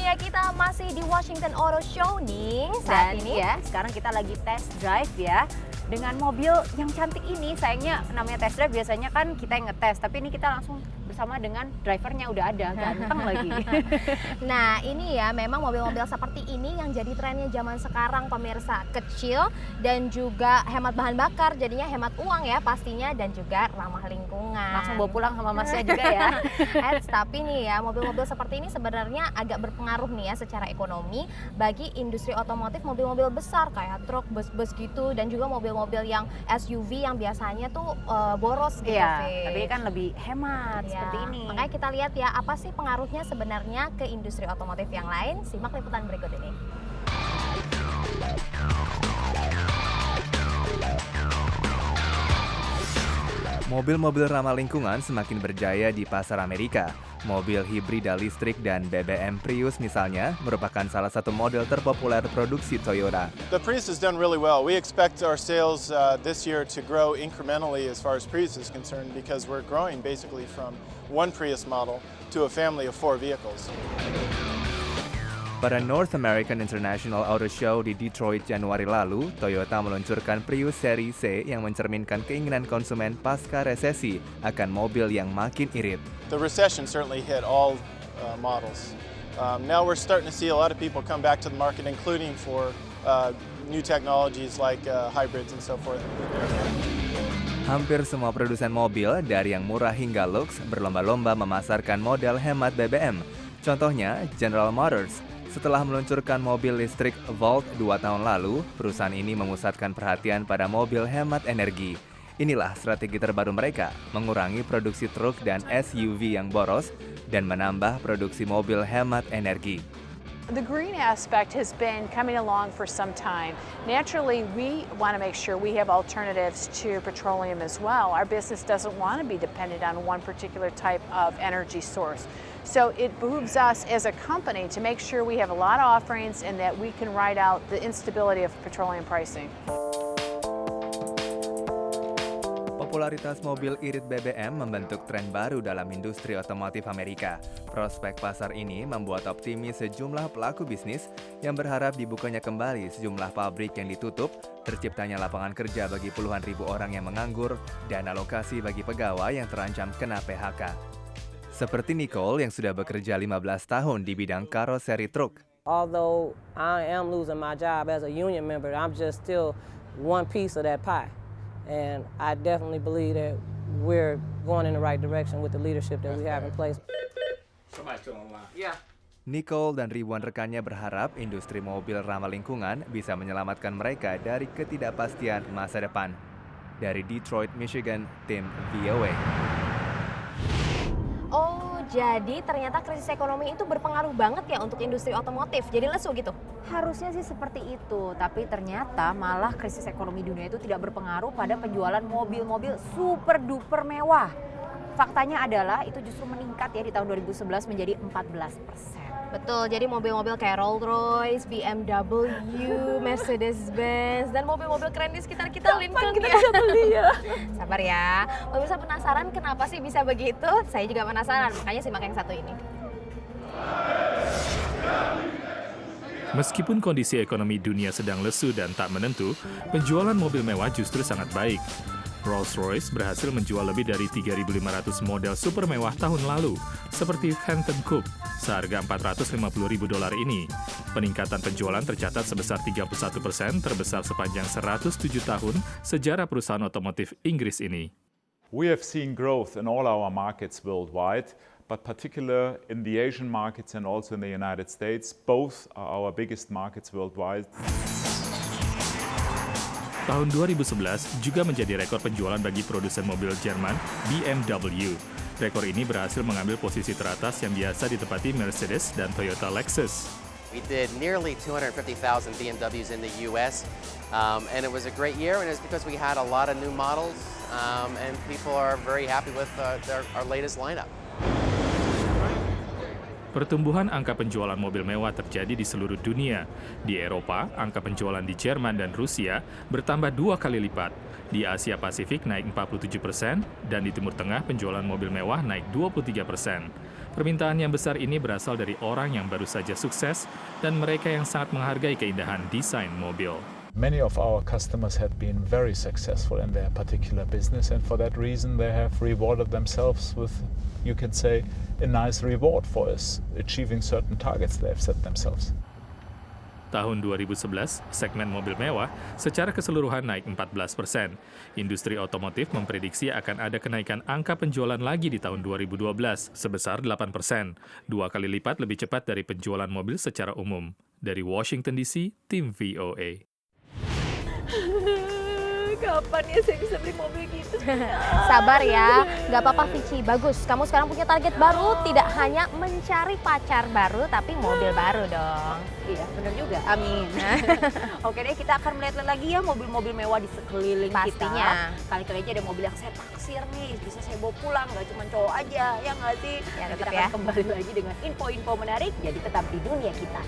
ya, kita masih di Washington Auto Show nih saat ini. Ya, sekarang kita lagi test drive ya dengan mobil yang cantik ini. Sayangnya namanya test drive biasanya kan kita yang ngetes, tapi ini kita langsung bersama dengan drivernya udah ada, ganteng lagi. Nah ini ya, memang mobil-mobil seperti ini yang jadi trennya zaman sekarang pemirsa, kecil dan juga hemat bahan bakar, jadinya hemat uang ya pastinya, dan juga ramah lingkungan. Langsung bawa pulang sama masnya juga ya. Tapi nih ya, mobil-mobil seperti ini sebenarnya agak berpengaruh nih ya secara ekonomi bagi industri otomotif. Mobil-mobil besar kayak truk, bus-bus gitu, dan juga mobil-mobil yang SUV yang biasanya tuh boros gitu. Iya, tapi kan lebih hemat seperti ini. Makanya kita lihat ya, apa sih pengaruhnya sebenarnya ke industri otomotif yang lain. Simak liputan berikut ini. Mobil-mobil ramah lingkungan semakin berjaya di pasar Amerika. Mobil hibrida listrik dan BBM Prius misalnya merupakan salah satu model terpopuler produksi Toyota. The Prius has done really well. We expect our sales this year to grow incrementally as far as Prius is concerned, because we're growing basically from one Prius model to a family of 4 vehicles. Pada North American International Auto Show di Detroit Januari lalu, Toyota meluncurkan Prius seri C yang mencerminkan keinginan konsumen pasca resesi akan mobil yang makin irit. The recession certainly hit all models. Now we're starting to see a lot of people come back to the market, including for new technologies like hybrids and so forth. Hampir semua produsen mobil, dari yang murah hingga lux, berlomba-lomba memasarkan model hemat BBM. Contohnya, General Motors. Setelah meluncurkan mobil listrik Volt 2 tahun lalu, perusahaan ini memusatkan perhatian pada mobil hemat energi. Inilah strategi terbaru mereka, mengurangi produksi truk dan SUV yang boros dan menambah produksi mobil hemat energi. The green aspect has been coming along for some time. Naturally, we want to make sure we have alternatives to petroleum as well. Our business doesn't want to be dependent on one particular type of energy source. So it behooves us as a company to make sure we have a lot of offerings and that we can ride out the instability of petroleum pricing. Popularitas mobil irit BBM membentuk tren baru dalam industri otomotif Amerika. Prospek pasar ini membuat optimis sejumlah pelaku bisnis yang berharap dibukanya kembali sejumlah pabrik yang ditutup, terciptanya lapangan kerja bagi puluhan ribu orang yang menganggur, dan alokasi bagi pegawai yang terancam kena PHK. Seperti Nicole yang sudah bekerja 15 tahun di bidang karoseri truk. Although I am losing my job as a union member, I'm just still one piece of that pie. And I definitely believe that we're going in the right direction with the leadership that we have in place. Nicole dan ribuan rekannya berharap industri mobil ramah lingkungan bisa menyelamatkan mereka dari ketidakpastian masa depan. Dari Detroit, Michigan, tim VOA. Oh, jadi ternyata krisis ekonomi itu berpengaruh banget ya untuk industri otomotif. Jadi lesu gitu. Harusnya sih seperti itu, tapi ternyata malah krisis ekonomi dunia itu tidak berpengaruh pada penjualan mobil-mobil super duper mewah. Faktanya adalah itu justru meningkat ya di tahun 2011 menjadi 14%. Betul, jadi mobil-mobil kayak Rolls-Royce, BMW, Mercedes-Benz, dan mobil-mobil keren di sekitar kita, Lincoln kita bisa beli ya. Sabar ya, pemirsa penasaran kenapa sih bisa begitu? Saya juga penasaran, makanya simak yang satu ini. Meskipun kondisi ekonomi dunia sedang lesu dan tak menentu, penjualan mobil mewah justru sangat baik. Rolls-Royce berhasil menjual lebih dari 3.500 model super mewah tahun lalu, seperti Phantom Coupe, seharga $450.000 ini. Peningkatan penjualan tercatat sebesar 31%, terbesar sepanjang 107 tahun sejarah perusahaan otomotif Inggris ini. We have seen growth in all our markets worldwide, but particularly in the Asian markets and also in the United States. Both are our biggest markets worldwide. Tahun 2011 juga menjadi rekor penjualan bagi produsen mobil Jerman BMW. Rekor ini berhasil mengambil posisi teratas yang biasa ditempati Mercedes dan Toyota Lexus. We did nearly 250,000 BMWs in the US, and it was a great year, and it's because we had a lot of new models, and people are very happy with our latest lineup. Pertumbuhan angka penjualan mobil mewah terjadi di seluruh dunia. Di Eropa, angka penjualan di Jerman dan Rusia bertambah 2 kali lipat. Di Asia Pasifik naik 47%, dan di Timur Tengah penjualan mobil mewah naik 23%. Permintaan yang besar ini berasal dari orang yang baru saja sukses dan mereka yang sangat menghargai keindahan desain mobil. Many of our customers had been very successful in their particular business, and for that reason they have rewarded themselves with, you can say, a nice reward for us achieving certain targets they have set themselves. Tahun 2011, segmen mobil mewah secara keseluruhan naik 14%. Industri otomotif memprediksi akan ada kenaikan angka penjualan lagi di tahun 2012 sebesar 8%, 2 kali lipat lebih cepat dari penjualan mobil secara umum. Dari Washington DC, tim VOA. Kapan ya saya bisa beli mobil gitu? Sabar ya, nggak apa-apa Vici, bagus. Kamu sekarang punya target baru, tidak hanya mencari pacar baru, tapi mobil baru dong. Iya, benar juga. Amin. Oke deh, kita akan melihat lagi ya mobil-mobil mewah di sekeliling Pastinya. kita. Kali-kali aja ada mobil yang saya taksir nih, bisa saya bawa pulang, nggak cuma cowok aja, ya nggak sih? Ya, Kita tetap akan ya. kembali lagi dengan info-info menarik, jadi tetap di dunia kita.